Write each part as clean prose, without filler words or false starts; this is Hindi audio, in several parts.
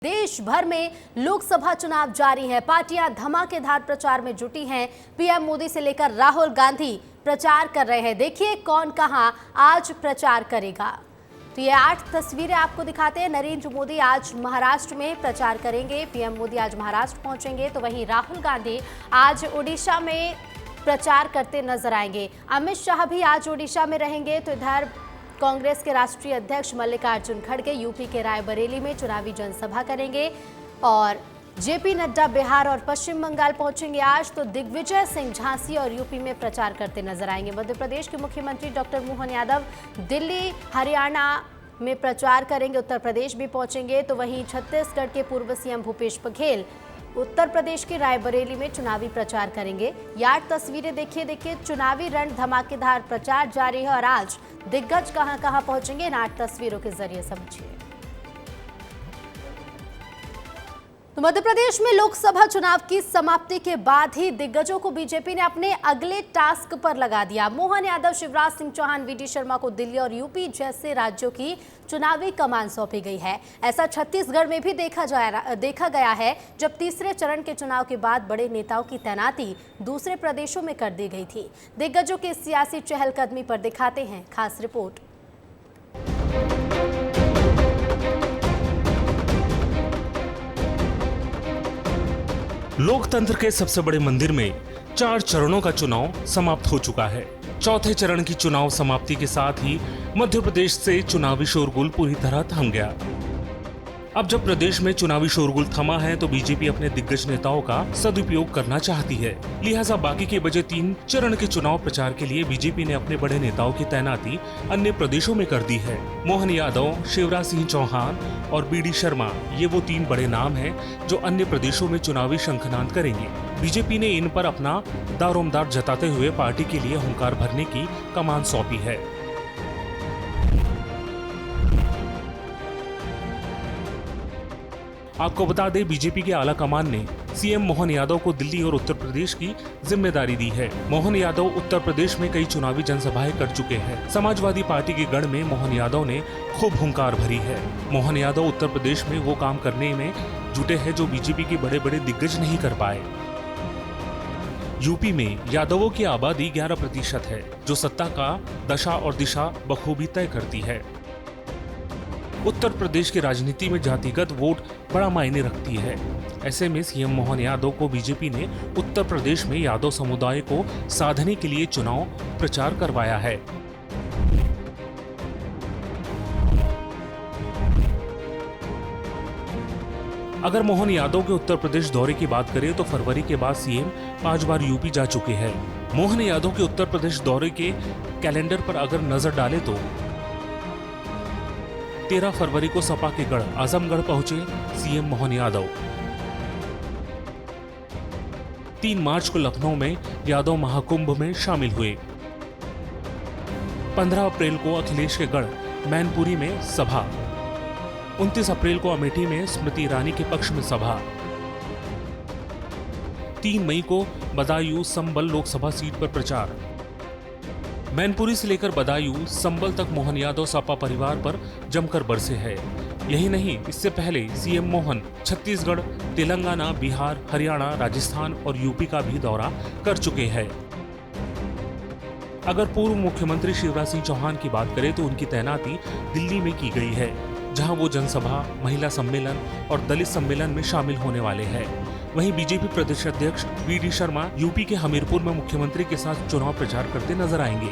देश भर में लोकसभा चुनाव जारी है। पार्टियां धमाकेदार प्रचार में जुटी हैं। पीएम मोदी से लेकर राहुल गांधी प्रचार कर रहे हैं। देखिए कौन कहां आज प्रचार करेगा। तो ये 8 तस्वीरें आपको दिखाते हैं। नरेंद्र मोदी आज महाराष्ट्र में प्रचार करेंगे। पीएम मोदी आज महाराष्ट्र पहुंचेंगे, तो वहीं राहुल गांधी आज ओडिशा में प्रचार करते नजर आएंगे। अमित शाह भी आज ओडिशा में रहेंगे। तो इधर कांग्रेस के राष्ट्रीय अध्यक्ष मल्लिकार्जुन खड़गे यूपी के रायबरेली में चुनावी जनसभा करेंगे और जेपी नड्डा बिहार और पश्चिम बंगाल पहुंचेंगे आज। तो दिग्विजय सिंह झांसी और यूपी में प्रचार करते नजर आएंगे। मध्य प्रदेश के मुख्यमंत्री डॉक्टर मोहन यादव दिल्ली हरियाणा में प्रचार करेंगे। उत्तर प्रदेश भी पहुंचेंगे। तो वहीं छत्तीसगढ़ के पूर्व सीएम भूपेश बघेल उत्तर प्रदेश के रायबरेली में चुनावी प्रचार करेंगे। ये 8 तस्वीरें देखिए चुनावी रण धमाकेदार प्रचार जारी है और आज दिग्गज कहां पहुंचेंगे, इन 8 तस्वीरों के जरिए समझिए। तो मध्य प्रदेश में लोकसभा चुनाव की समाप्ति के बाद ही दिग्गजों को बीजेपी ने अपने अगले टास्क पर लगा दिया। मोहन यादव, शिवराज सिंह चौहान, वीडी शर्मा को दिल्ली और यूपी जैसे राज्यों की चुनावी कमान सौंपी गई है। ऐसा छत्तीसगढ़ में भी देखा गया है, जब तीसरे चरण के चुनाव के बाद बड़े नेताओं की तैनाती दूसरे प्रदेशों में कर दी गई थी। दिग्गजों के सियासी चहलकदमी पर दिखाते हैं खास रिपोर्ट। लोकतंत्र के सबसे बड़े मंदिर में 4 चरणों का चुनाव समाप्त हो चुका है। चौथे चरण की चुनाव समाप्ति के साथ ही मध्य प्रदेश से चुनावी शोरगुल पूरी तरह थम गया। अब जब प्रदेश में चुनावी शोरगुल थमा है तो बीजेपी अपने दिग्गज नेताओं का सदुपयोग करना चाहती है। लिहाजा बाकी के बचे 3 चरण के चुनाव प्रचार के लिए बीजेपी ने अपने बड़े नेताओं की तैनाती अन्य प्रदेशों में कर दी है। मोहन यादव, शिवराज सिंह चौहान और वीडी शर्मा, ये वो 3 बड़े नाम हैं जो अन्य प्रदेशों में चुनावी शंखनाद करेंगे। बीजेपी ने इन पर अपना दारोमदार जताते हुए पार्टी के लिए हुंकार भरने की कमान सौंपी है। आपको बता दें, बीजेपी के आला कमान ने सीएम मोहन यादव को दिल्ली और उत्तर प्रदेश की जिम्मेदारी दी है। मोहन यादव उत्तर प्रदेश में कई चुनावी जनसभाएं कर चुके हैं। समाजवादी पार्टी के गढ़ में मोहन यादव ने खूब हुंकार भरी है। मोहन यादव उत्तर प्रदेश में वो काम करने में जुटे हैं जो बीजेपी के बड़े बड़े दिग्गज नहीं कर पाए। यूपी में यादवों की आबादी 11% है, जो सत्ता का दशा और दिशा बखूबी तय करती है। उत्तर प्रदेश की राजनीति में जातिगत वोट बड़ा मायने रखती है। ऐसे में सीएम मोहन यादव को बीजेपी ने उत्तर प्रदेश में यादव समुदाय को साधने के लिए चुनाव प्रचार करवाया है। अगर मोहन यादव के उत्तर प्रदेश दौरे की बात करें तो फरवरी के बाद सीएम 5 बार यूपी जा चुके हैं। मोहन यादव के उत्तर प्रदेश दौरे के कैलेंडर पर अगर नजर डालें तो 13 फरवरी को सपा के गढ़ आजमगढ़ पहुंचे सीएम मोहन यादव। 3 मार्च को लखनऊ में यादव महाकुंभ में शामिल हुए। 15 अप्रैल को अखिलेश के गढ़ मैनपुरी में सभा। 29 अप्रैल को अमेठी में स्मृति ईरानी के पक्ष में सभा। 3 मई को बदायूं संबल लोकसभा सीट पर प्रचार। मैनपुरी से लेकर बदायूं संबल तक मोहन यादव सपा परिवार पर जमकर बरसे हैं। यही नहीं, इससे पहले सीएम मोहन छत्तीसगढ़, तेलंगाना, बिहार, हरियाणा, राजस्थान और यूपी का भी दौरा कर चुके हैं। अगर पूर्व मुख्यमंत्री शिवराज सिंह चौहान की बात करें तो उनकी तैनाती दिल्ली में की गई है, जहां वो जनसभा, महिला सम्मेलन और दलित सम्मेलन में शामिल होने वाले हैं। वहीं बीजेपी प्रदेश अध्यक्ष वीडी शर्मा यूपी के हमीरपुर में मुख्यमंत्री के साथ चुनाव प्रचार करते नजर आएंगे।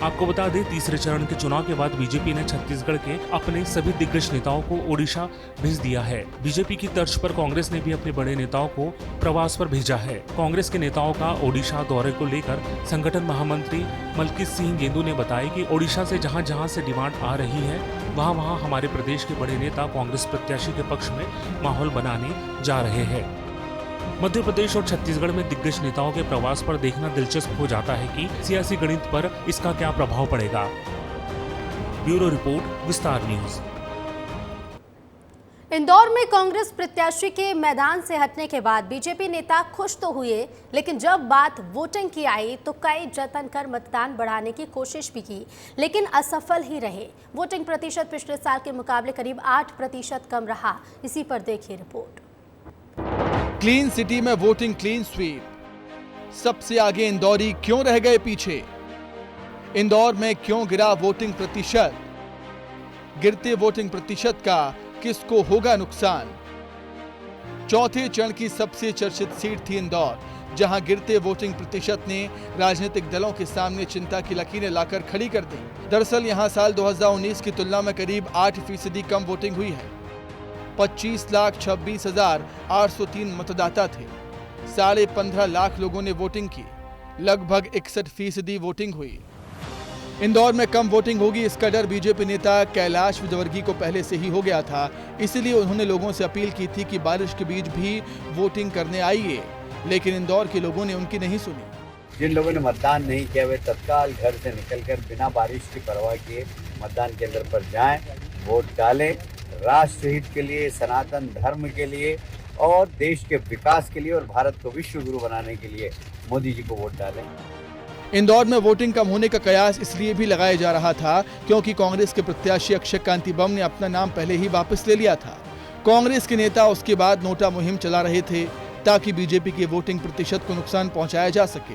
आपको बता दें, तीसरे चरण के चुनाव के बाद बीजेपी ने छत्तीसगढ़ के अपने सभी दिग्गज नेताओं को ओडिशा भेज दिया है। बीजेपी की तर्ज पर कांग्रेस ने भी अपने बड़े नेताओं को प्रवास पर भेजा है। कांग्रेस के नेताओं का ओडिशा दौरे को लेकर संगठन महामंत्री मलकीत सिंह गेंदू ने बताया कि ओडिशा से जहां जहां से डिमांड आ रही है, वहां हमारे प्रदेश के बड़े नेता कांग्रेस प्रत्याशी के पक्ष में माहौल बनाने जा रहे हैं। मध्य प्रदेश और छत्तीसगढ़ में दिग्गज नेताओं के प्रवास पर देखना दिलचस्प हो जाता है कि सियासी गणित पर इसका क्या प्रभाव पड़ेगा। ब्यूरो रिपोर्ट, विस्तार न्यूज। इंदौर में कांग्रेस प्रत्याशी के मैदान से हटने के बाद बीजेपी नेता खुश तो हुए, लेकिन जब बात वोटिंग की आई तो कई जतन कर मतदान बढ़ाने की कोशिश भी की, लेकिन असफल ही रहे। वोटिंग प्रतिशत पिछले साल के मुकाबले करीब 8% कम रहा। इसी पर देखिए रिपोर्ट। क्लीन सिटी में वोटिंग क्लीन स्वीप। सबसे आगे इंदौरी क्यों रह गए पीछे? इंदौर में क्यों गिरा वोटिंग प्रतिशत? गिरते वोटिंग प्रतिशत का किसको होगा नुकसान? चौथे चरण की सबसे चर्चित सीट थी इंदौर, जहां गिरते वोटिंग प्रतिशत ने राजनीतिक दलों के सामने चिंता की लकीरें लाकर खड़ी कर दी। दरअसल यहां साल 2019 की तुलना में करीब 8% कम वोटिंग हुई है। 25,26,803 मतदाता थे। 15.5 लाख लोगों ने वोटिंग की। लगभग 61% वोटिंग हुई। इंदौर में कम वोटिंग होगी, इसका डर बीजेपी नेता कैलाश विजयवर्गीय को पहले से ही हो गया था। इसलिए उन्होंने लोगों से अपील की थी कि बारिश के बीच भी वोटिंग करने आइए, लेकिन इंदौर के लोगों ने उनकी नहीं सुनी। जिन लोगों ने मतदान नहीं किया वे तत्काल घर से निकलकर बिना बारिश की परवाह किए मतदान केंद्र पर जाएं, वोट डालें। राष्ट्र हित के लिए, सनातन धर्म के लिए और देश के विकास के लिए और भारत को विश्व गुरु बनाने के लिए मोदी जी को वोट डालें। इंदौर में वोटिंग कम होने का कयास इसलिए भी लगाया जा रहा था क्योंकि कांग्रेस के प्रत्याशी अक्षय कांति बम ने अपना नाम पहले ही वापस ले लिया था। कांग्रेस के नेता उसके बाद नोटा मुहिम चला रहे थे ताकि बीजेपी के वोटिंग प्रतिशत को नुकसान पहुंचाया जा सके।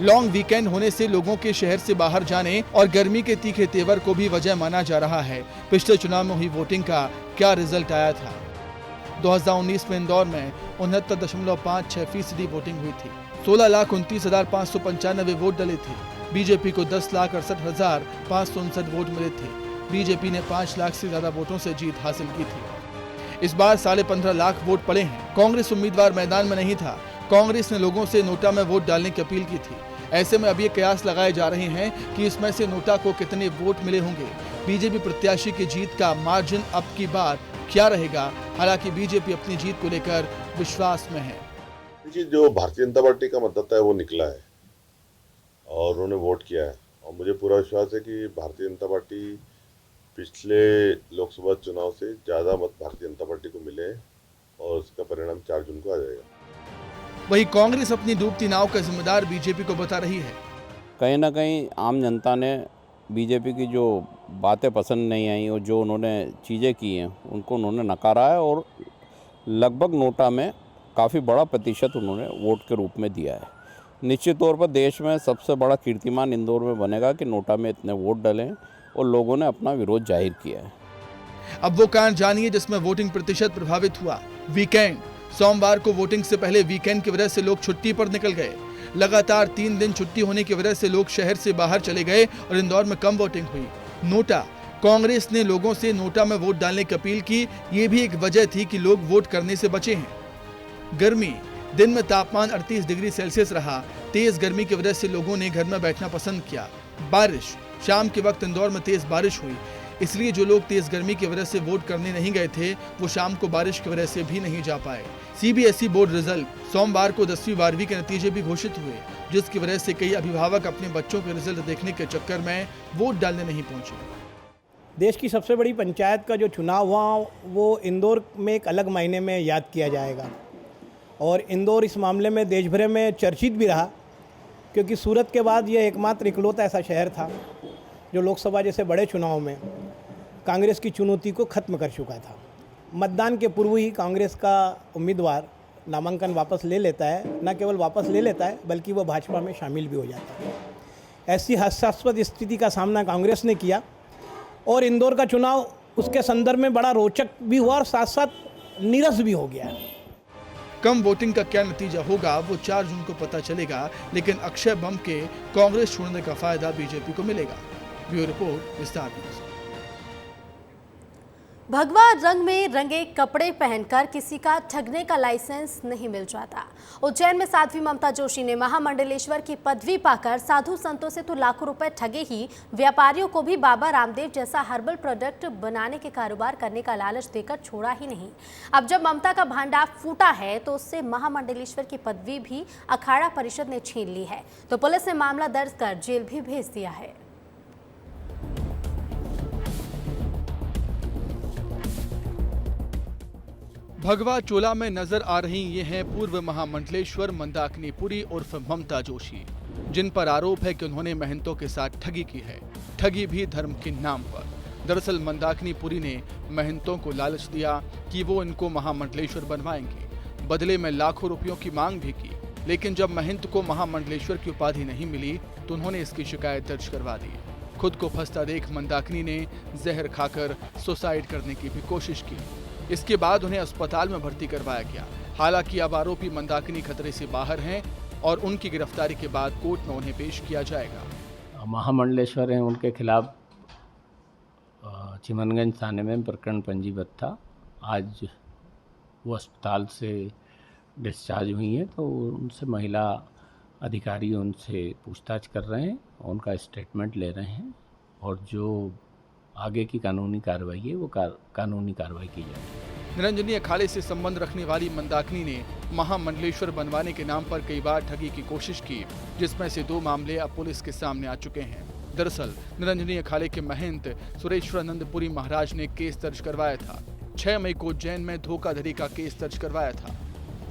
लॉन्ग वीकेंड होने से लोगों के शहर से बाहर जाने और गर्मी के तीखे तेवर को भी वजह माना जा रहा है। पिछले चुनाव में हुई वोटिंग का क्या रिजल्ट आया था? 2019 में इंदौर में 69.56% वोटिंग हुई थी। 16,29,595 वोट डले थे। बीजेपी को 10,68,559 वोट मिले थे। बीजेपी ने 5 लाख से ज्यादा वोटों से जीत हासिल की थी। इस बार 15.5 लाख वोट पड़े हैं। कांग्रेस उम्मीदवार मैदान में नहीं था। कांग्रेस ने लोगों से नोटा में वोट डालने की अपील की थी। ऐसे में अब ये कयास लगाए जा रहे हैं कि इसमें से नोटा को कितने वोट मिले होंगे। बीजेपी प्रत्याशी की जीत का मार्जिन अब की बार क्या रहेगा? हालांकि बीजेपी अपनी जीत को लेकर विश्वास में है। देखिए, जो भारतीय जनता पार्टी का मतदाता है वो निकला है और उन्होंने वोट किया है और मुझे पूरा विश्वास है कि भारतीय जनता पार्टी पिछले लोकसभा चुनाव से ज़्यादा मत भारतीय जनता पार्टी को मिले और उसका परिणाम 4 जून को आ जाएगा। वही कांग्रेस अपनी डूबती नाव का जिम्मेदार बीजेपी को बता रही है। कहीं ना कहीं आम जनता ने बीजेपी की जो बातें पसंद नहीं आई और जो उन्होंने चीज़ें की हैं उनको उन्होंने नकारा है और लगभग नोटा में काफ़ी बड़ा प्रतिशत उन्होंने वोट के रूप में दिया है। निश्चित तौर पर देश में सबसे बड़ा कीर्तिमान इंदौर में बनेगा कि नोटा में इतने वोट डले और लोगों ने अपना विरोध जाहिर किया है। अब वो कारण जानिए जिसमें वोटिंग प्रतिशत प्रभावित हुआ। वीकेंड। सोमवार को वोटिंग से पहले वीकेंड की वजह से लोग छुट्टी पर निकल गए। लगातार 3 दिन छुट्टी होने की वजह से लोग शहर से बाहर चले गए और इंदौर में कम वोटिंग हुई। नोटा। कांग्रेस ने लोगों से नोटा में वोट डालने की अपील की। ये भी एक वजह थी कि लोग वोट करने से बचे हैं। गर्मी। दिन में तापमान 38 डिग्री सेल्सियस रहा। तेज गर्मी की वजह से लोगों ने घर में बैठना पसंद किया। बारिश। शाम के वक्त इंदौर में तेज बारिश हुई, इसलिए जो लोग तेज गर्मी की वजह से वोट करने नहीं गए थे वो शाम को बारिश की वजह से भी नहीं जा पाए। CBSE board result. सोमवार को 10वीं 12वीं के नतीजे भी घोषित हुए, जिसकी वजह से कई अभिभावक अपने बच्चों के रिजल्ट देखने के चक्कर में वोट डालने नहीं पहुंचे। देश की सबसे बड़ी पंचायत का जो चुनाव हुआ वो इंदौर में एक अलग मायने में याद किया जाएगा और इंदौर इस मामले में देश भर में चर्चित भी रहा, क्योंकि सूरत के बाद ये एकमात्र इकलौता ऐसा शहर था जो लोकसभा जैसे बड़े चुनाव में कांग्रेस की चुनौती को ख़त्म कर चुका था। मतदान के पूर्व ही कांग्रेस का उम्मीदवार नामांकन वापस ले लेता है, न केवल वापस ले लेता है बल्कि वो भाजपा में शामिल भी हो जाता है। ऐसी हास्यास्पद स्थिति का सामना कांग्रेस ने किया और इंदौर का चुनाव उसके संदर्भ में बड़ा रोचक भी हुआ और साथ साथ नीरस भी हो गया। कम वोटिंग का क्या नतीजा होगा वो 4 जून को पता चलेगा, लेकिन अक्षय बम के कांग्रेस छोड़ने का फायदा बीजेपी को मिलेगा। ब्यूरो रिपोर्ट, विस्तार न्यूज़। भगवा रंग में रंगे कपड़े पहनकर किसी का ठगने का लाइसेंस नहीं मिल जाता। उज्जैन में साध्वी ममता जोशी ने महामंडलेश्वर की पदवी पाकर साधु संतों से तो लाखों रुपए ठगे ही, व्यापारियों को भी बाबा रामदेव जैसा हर्बल प्रोडक्ट बनाने के कारोबार करने का लालच देकर छोड़ा ही नहीं। अब जब ममता का भांडा फूटा है तो उससे महामंडलेश्वर की पदवी भी अखाड़ा परिषद ने छीन ली है, तो पुलिस ने मामला दर्ज कर जेल भी भेज दिया है। भगवा चोला में नजर आ रही ये हैं पूर्व महामंडलेश्वर मंदाकिनी पुरी उर्फ ममता जोशी, जिन पर आरोप है कि उन्होंने महंतों के साथ ठगी की है, ठगी भी धर्म के नाम पर। दरअसल मंदाकिनी पुरी ने महंतों को लालच दिया कि वो इनको महामंडलेश्वर बनवाएंगे, बदले में लाखों रुपयों की मांग भी की। लेकिन जब महंत को महामंडलेश्वर की उपाधि नहीं मिली तो उन्होंने इसकी शिकायत दर्ज करवा दी। खुद को फंसता देख मंदाकिनी ने जहर खाकर सुसाइड करने की भी कोशिश की। इसके बाद उन्हें अस्पताल में भर्ती करवाया गया। हालांकि अब आरोपी मंदाकिनी खतरे से बाहर हैं और उनकी गिरफ्तारी के बाद कोर्ट में उन्हें पेश किया जाएगा। महामंडलेश्वर हैं, उनके खिलाफ चिमनगंज थाने में प्रकरण पंजीबद्ध था। आज वो अस्पताल से डिस्चार्ज हुई हैं, तो उनसे महिला अधिकारी उनसे पूछताछ कर रहे हैं, उनका स्टेटमेंट ले रहे हैं और जो आगे की कानूनी कार्रवाई है वो कानूनी कार्रवाई की जाएगी। निरंजनी अखाड़े से संबंध रखने वाली मंदाकिनी ने महामंडलेश्वर बनवाने के नाम पर कई बार ठगी की कोशिश की, जिसमें से 2 मामले अब पुलिस के सामने आ चुके हैं। दरअसल निरंजनी अखाड़े के महंत सुरेश्वरानंद पुरी महाराज ने केस दर्ज करवाया था। 6 मई को उज्जैन में धोखाधड़ी का केस दर्ज करवाया था।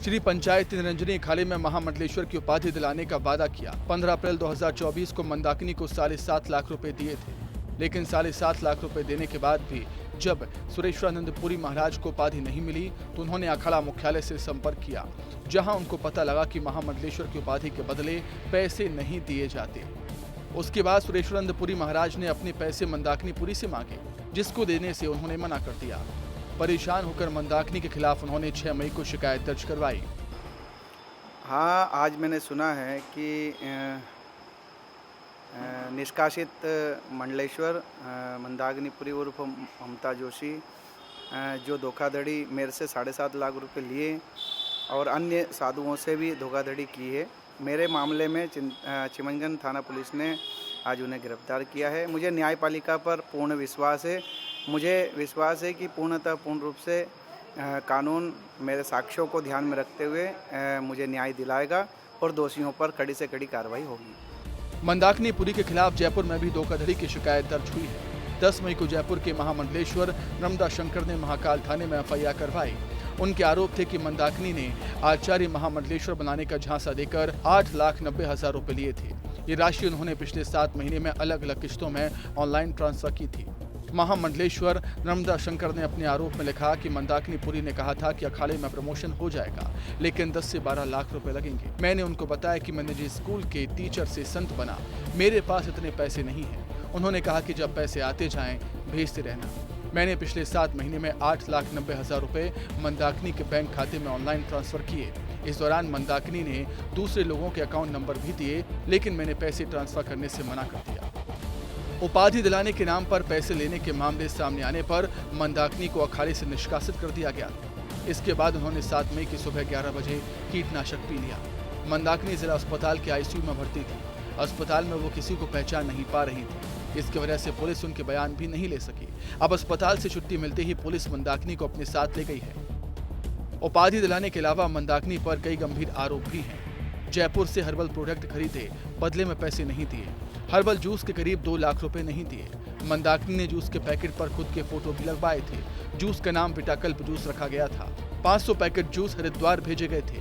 श्री पंचायत निरंजनी अखाड़े में महामंडलेश्वर की उपाधि दिलाने का वादा किया। 15 अप्रैल 2024 को मंदाकिनी को 7.5 लाख रुपए दिए थे, लेकिन 7.5 लाख रुपए देने के बाद भी जब सुरेश्वरानंद पुरी महाराज को उपाधि नहीं मिली तो उन्होंने अखाड़ा मुख्यालय से संपर्क किया, जहां उनको पता लगा कि महामंडलेश्वर की उपाधि के बदले पैसे नहीं दिए जाते। उसके बाद सुरेश्वरानंद पुरी महाराज ने अपने पैसे मंदाकिनी पुरी से मांगे, जिसको देने से उन्होंने मना कर दिया। परेशान होकर मंदाकिनी के खिलाफ उन्होंने 6 मई को शिकायत दर्ज करवाई। हाँ, आज मैंने सुना है कि निष्कासित मंडलेश्वर मंदाकिनी पुरी उर्फ ममता जोशी जो धोखाधड़ी मेरे से 7.5 लाख रुपए लिए और अन्य साधुओं से भी धोखाधड़ी की है, मेरे मामले में चिमनगंज थाना पुलिस ने आज उन्हें गिरफ्तार किया है। मुझे न्यायपालिका पर पूर्ण विश्वास है। मुझे विश्वास है कि पूर्ण रूप से कानून मेरे साक्ष्यों को ध्यान में रखते हुए मुझे न्याय दिलाएगा और दोषियों पर कड़ी से कड़ी कार्रवाई होगी। मंदाकिनी पुरी के खिलाफ जयपुर में भी धोखाधड़ी की शिकायत दर्ज हुई है। 10 मई को जयपुर के महामंडलेश्वर नर्मदा शंकर ने महाकाल थाने में FIR करवाई। उनके आरोप थे कि मंदाकिनी ने आचार्य महामंडलेश्वर बनाने का झांसा देकर 8,90,000 रुपए लिए थे। ये राशि उन्होंने पिछले 7 महीने में अलग अलग किस्तों में ऑनलाइन ट्रांसफर की थी। महामंडलेश्वर नर्मदा शंकर ने अपने आरोप में लिखा कि मंदाकिनी पुरी ने कहा था कि अखाड़े में प्रमोशन हो जाएगा, लेकिन 10 से 12 लाख रुपए लगेंगे। मैंने उनको बताया कि मैंने जिस स्कूल के टीचर से संत बना, मेरे पास इतने पैसे नहीं हैं। उन्होंने कहा कि जब पैसे आते जाएं भेजते रहना। मैंने पिछले 7 महीने में 8,90,000 रुपए मंदाकिनी के बैंक खाते में ऑनलाइन ट्रांसफर किए। इस दौरान मंदाकिनी ने दूसरे लोगों के अकाउंट नंबर भी दिए, लेकिन मैंने पैसे ट्रांसफर करने से मना कर दिया। उपाधि दिलाने के नाम पर पैसे लेने के मामले सामने आने पर मंदाकिनी को अखाड़े से निष्कासित कर दिया गया। इसके बाद उन्होंने 7 मई की सुबह 11 बजे कीटनाशक पी लिया। मंदाकिनी जिला अस्पताल के ICU में भर्ती थी। अस्पताल में वो किसी को पहचान नहीं पा रही थी। इसकी वजह से पुलिस उनके बयान भी नहीं ले सकी। अब अस्पताल से छुट्टी मिलते ही पुलिस मंदाकिनी को अपने साथ ले गई है। उपाधि दिलाने के अलावा मंदाकिनी पर कई गंभीर आरोप भी हैं। जयपुर से हर्बल प्रोडक्ट खरीदे, बदले में पैसे नहीं दिए। हर्बल जूस के करीब 2 लाख रुपए नहीं दिए। मंदाकिनी ने जूस के पैकेट पर खुद के फोटो भी लगवाए थे। जूस का नाम विटाकल्प जूस रखा गया था। 500 पैकेट जूस हरिद्वार भेजे गए थे।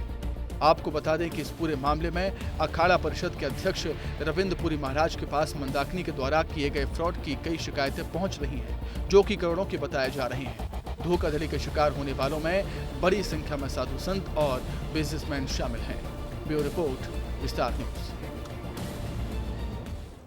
आपको बता दें कि इस पूरे मामले में अखाड़ा परिषद के अध्यक्ष रविंद्र पुरी महाराज के पास मंदाकिनी के द्वारा किए गए फ्रॉड की कई शिकायतें पहुंच रही हैं, जो कि करोड़ों के बताए जा रहे हैं। धोखाधड़ी के शिकार होने वालों में बड़ी संख्या में साधु संत और बिजनेसमैन शामिल हैं। ब्यूरो रिपोर्ट, विस्तार न्यूज।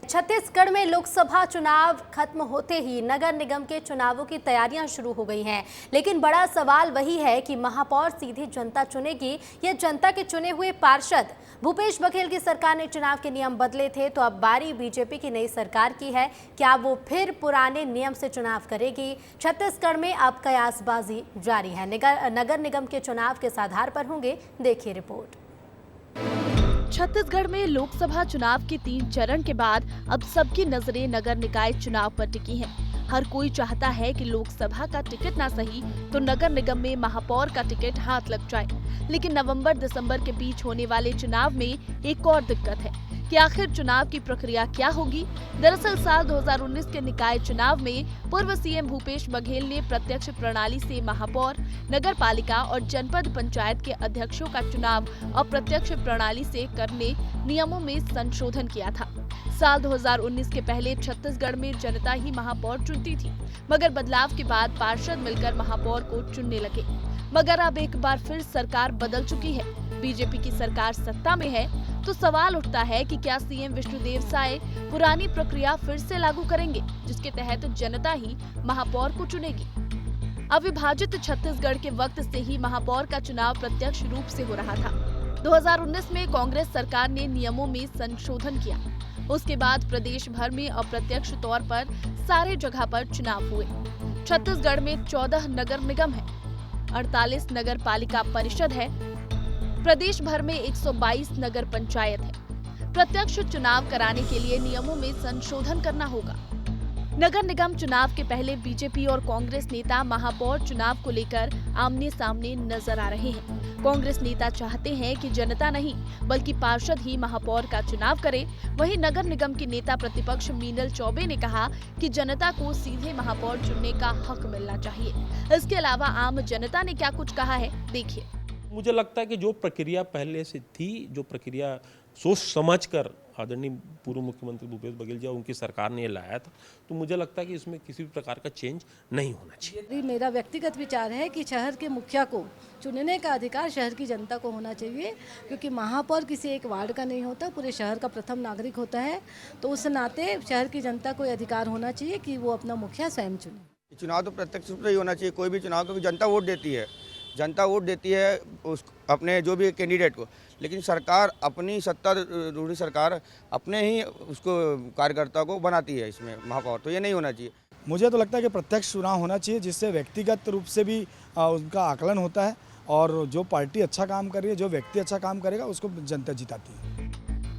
छत्तीसगढ़ में लोकसभा चुनाव खत्म होते ही नगर निगम के चुनावों की तैयारियां शुरू हो गई हैं, लेकिन बड़ा सवाल वही है कि महापौर सीधी जनता चुनेगी या जनता के चुने हुए पार्षद। भूपेश बघेल की सरकार ने चुनाव के नियम बदले थे, तो अब बारी बीजेपी की नई सरकार की है। क्या वो फिर पुराने नियम से चुनाव करेगी? छत्तीसगढ़ में अब कयासबाजी जारी है। नगर निगम के चुनाव किस आधार पर होंगे, देखिए रिपोर्ट। छत्तीसगढ़ में लोकसभा चुनाव के 3 चरण के बाद अब सबकी नजरें नगर निकाय चुनाव पर टिकी हैं। हर कोई चाहता है कि लोकसभा का टिकट ना सही तो नगर निगम में महापौर का टिकट हाथ लग जाए। लेकिन नवंबर-दिसंबर के बीच होने वाले चुनाव में एक और दिक्कत है कि आखिर चुनाव की प्रक्रिया क्या होगी। दरअसल साल 2019 के निकाय चुनाव में पूर्व सीएम भूपेश बघेल ने प्रत्यक्ष प्रणाली से महापौर, नगर पालिका और जनपद पंचायत के अध्यक्षों का चुनाव अप्रत्यक्ष प्रणाली से करने नियमों में संशोधन किया था। साल 2019 के पहले छत्तीसगढ़ में जनता ही महापौर चुनती थी, मगर बदलाव के बाद पार्षद मिलकर महापौर को चुनने लगे। मगर अब एक बार फिर सरकार बदल चुकी है, बीजेपी की सरकार सत्ता में है, तो सवाल उठता है कि क्या सीएम विष्णुदेव साय पुरानी प्रक्रिया फिर से लागू करेंगे, जिसके तहत जनता ही महापौर को चुनेगी। अविभाजित छत्तीसगढ़ के वक्त से ही महापौर का चुनाव प्रत्यक्ष रूप से हो रहा था। 2019 में कांग्रेस सरकार ने नियमों में संशोधन किया। उसके बाद प्रदेश भर में अप्रत्यक्ष तौर पर सारे जगह पर चुनाव हुए। छत्तीसगढ़ में 14 नगर निगम है, 48 नगर पालिका परिषद है, प्रदेश भर में 122 नगर पंचायत है। प्रत्यक्ष चुनाव कराने के लिए नियमों में संशोधन करना होगा। नगर निगम चुनाव के पहले बीजेपी और कांग्रेस नेता महापौर चुनाव को लेकर आमने सामने नजर आ रहे हैं। कांग्रेस नेता चाहते हैं कि जनता नहीं बल्कि पार्षद ही महापौर का चुनाव करे। वहीं नगर निगम के नेता प्रतिपक्ष मीनल चौबे ने कहा कि जनता को सीधे महापौर चुनने का हक मिलना चाहिए। इसके अलावा आम जनता ने क्या कुछ कहा है, देखिए। मुझे लगता है कि जो प्रक्रिया पहले से थी, जो प्रक्रिया सोच समझकर आदरणीय पूर्व मुख्यमंत्री भूपेश बघेल जी और उनकी सरकार ने लाया था, तो मुझे लगता है कि इसमें किसी भी प्रकार का चेंज नहीं होना चाहिए। मेरा व्यक्तिगत विचार है कि शहर के मुखिया को चुनने का अधिकार शहर की जनता को होना चाहिए, क्योंकि महापौर किसी एक वार्ड का नहीं होता, पूरे शहर का प्रथम नागरिक होता है। तो उस नाते शहर की जनता को अधिकार होना चाहिए कि वो अपना मुखिया स्वयं चुने। चुनाव तो प्रत्यक्ष रूप से ही होना चाहिए, कोई भी चुनाव, क्योंकि जनता वोट देती है। जनता वोट देती है उस अपने जो भी कैंडिडेट को, लेकिन सरकार अपनी सत्तारूढ़ सरकार अपने ही उसको कार्यकर्ता को बनाती है इसमें महापौर, तो ये नहीं होना चाहिए। मुझे तो लगता है कि प्रत्यक्ष चुनाव होना चाहिए, जिससे व्यक्तिगत रूप से भी उनका आकलन होता है और जो पार्टी अच्छा काम कर रही है, जो व्यक्ति अच्छा काम करेगा उसको जनता जिताती है।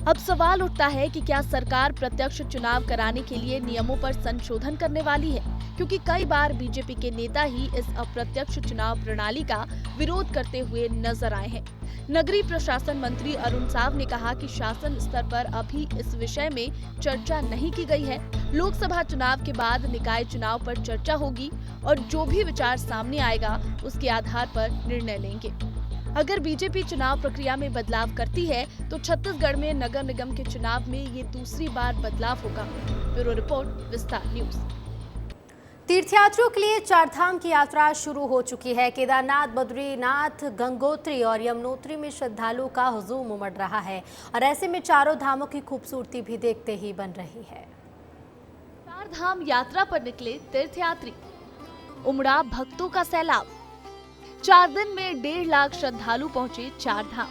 अब सवाल उठता है कि क्या सरकार प्रत्यक्ष चुनाव कराने के लिए नियमों पर संशोधन करने वाली है, क्योंकि कई बार बीजेपी के नेता ही इस अप्रत्यक्ष चुनाव प्रणाली का विरोध करते हुए नजर आए हैं। नगरीय प्रशासन मंत्री अरुण साव ने कहा कि शासन स्तर पर अभी इस विषय में चर्चा नहीं की गई है। लोकसभा चुनाव के बाद निकाय चुनाव पर चर्चा होगी और जो भी विचार सामने आएगा उसके आधार पर निर्णय लेंगे। अगर बीजेपी चुनाव प्रक्रिया में बदलाव करती है तो छत्तीसगढ़ में नगर निगम के चुनाव में ये दूसरी बार बदलाव होगा। ब्यूरो रिपोर्ट, विस्तार न्यूज। तीर्थयात्रियों के लिए चारधाम की यात्रा शुरू हो चुकी है। केदारनाथ, बद्रीनाथ, गंगोत्री और यमुनोत्री में श्रद्धालुओं का हुजूम उमड़ रहा है और ऐसे में चारों धामों की खूबसूरती भी देखते ही बन रही है। चारधाम यात्रा पर निकले तीर्थयात्री, उमड़ा भक्तों का सैलाब। 4 दिन में 1.5 लाख श्रद्धालु पहुंचे चारधाम।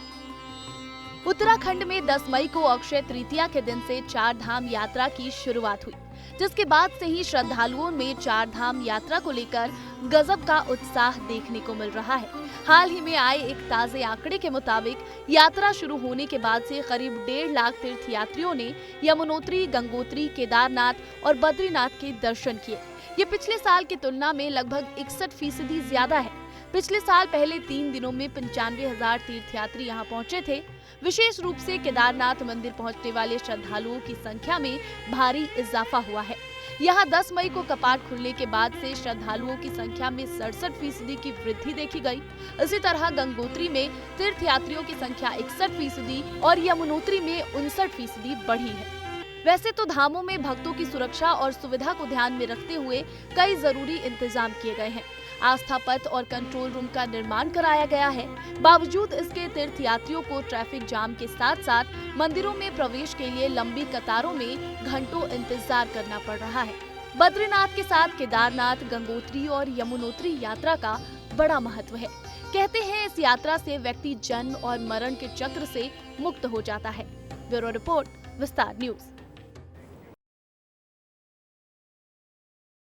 उत्तराखंड में 10 मई को अक्षय तृतीया के दिन से चारधाम यात्रा की शुरुआत हुई, जिसके बाद से ही श्रद्धालुओं में चारधाम यात्रा को लेकर गजब का उत्साह देखने को मिल रहा है। हाल ही में आए एक ताजे आंकड़े के मुताबिक यात्रा शुरू होने के बाद से करीब 1.5 लाख तीर्थयात्रियों ने यमुनोत्री, गंगोत्री, केदारनाथ और बद्रीनाथ के दर्शन किए। ये पिछले साल की तुलना में लगभग 61% ज्यादा है। पिछले साल पहले 3 दिनों में 95,000 तीर्थयात्री यहाँ पहुँचे थे। विशेष रूप से केदारनाथ मंदिर पहुँचने वाले श्रद्धालुओं की संख्या में भारी इजाफा हुआ है। यहाँ 10 मई को कपाट खुलने के बाद से श्रद्धालुओं की संख्या में 67% की वृद्धि देखी गई। इसी तरह गंगोत्री में तीर्थयात्रियों की संख्या 61% और यमुनोत्री में 59% बढ़ी है। वैसे तो धामों में भक्तों की सुरक्षा और सुविधा को ध्यान में रखते हुए कई जरूरी इंतजाम किए गए हैं। आस्था पथ और कंट्रोल रूम का निर्माण कराया गया है। बावजूद इसके तीर्थयात्रियों को ट्रैफिक जाम के साथ साथ मंदिरों में प्रवेश के लिए लंबी कतारों में घंटों इंतजार करना पड़ रहा है। बद्रीनाथ के साथ केदारनाथ, गंगोत्री और यमुनोत्री यात्रा का बड़ा महत्व है। कहते हैं इस यात्रा से व्यक्ति जन्म और मरण के चक्र से मुक्त हो जाता है। ब्यूरो रिपोर्ट, विस्तार न्यूज।